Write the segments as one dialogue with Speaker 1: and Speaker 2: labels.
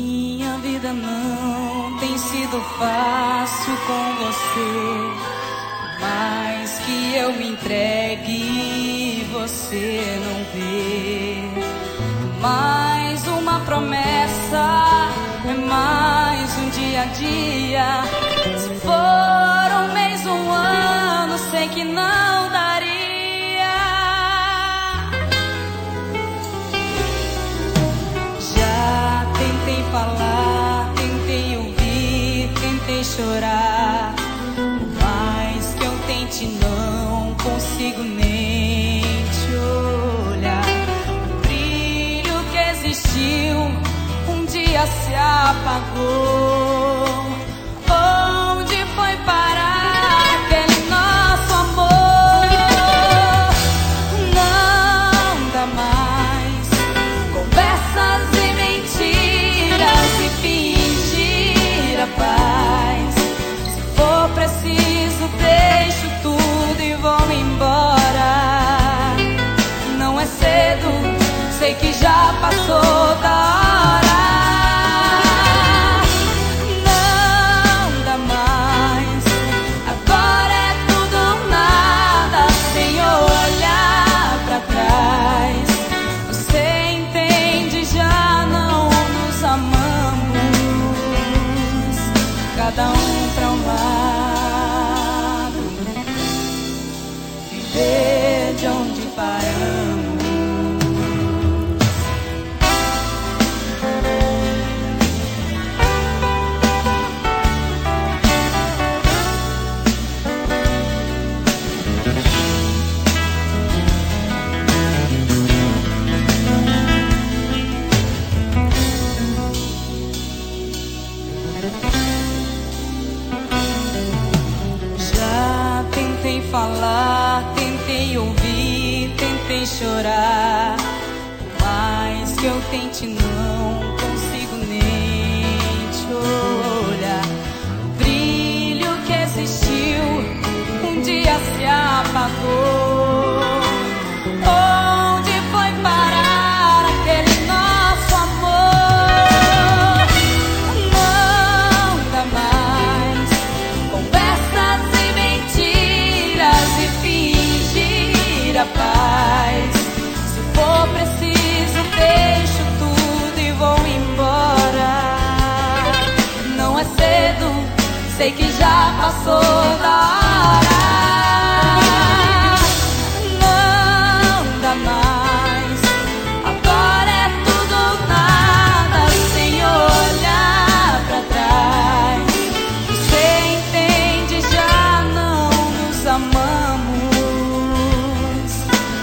Speaker 1: Minha vida não tem sido fácil com você. Por mais que eu me entregue, você não vê. Mais uma promessa, é mais um dia a dia. Se for um mês, um ano, sei que não daria. Já tentei falar, tentei ouvir, tentei chorar. Por mais que eu tente, não consigo nem te olhar. O brilho que existiu um dia se apagou. Onde foi parar aquele nosso amor? Não dá mais conversas e mentiras e fingir a paz. Se for preciso, deixo tudo e vou embora. Não é cedo, sei que já passou da hora. Cada um pra um lado, viver de onde paramos. Tentei falar, tentei ouvir, tentei chorar. Por mais que eu tente, não consigo nem te olhar. O brilho que existiu um dia se apagou. Onde foi parar aquele nosso amor? Não dá mais conversas e mentiras e fingir a paz. Se for preciso, deixo tudo e vou embora. Não é cedo, sei que já passou da hora. Não dá mais, agora é tudo ou nada, sem olhar pra trás. Você entende, já não nos amamos.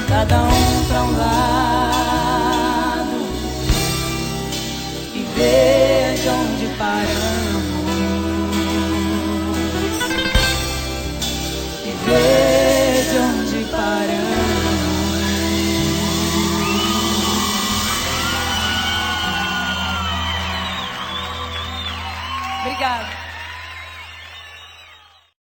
Speaker 1: Cada um pra um lado, viver de onde paramos. Viver de onde paramos. Obrigada.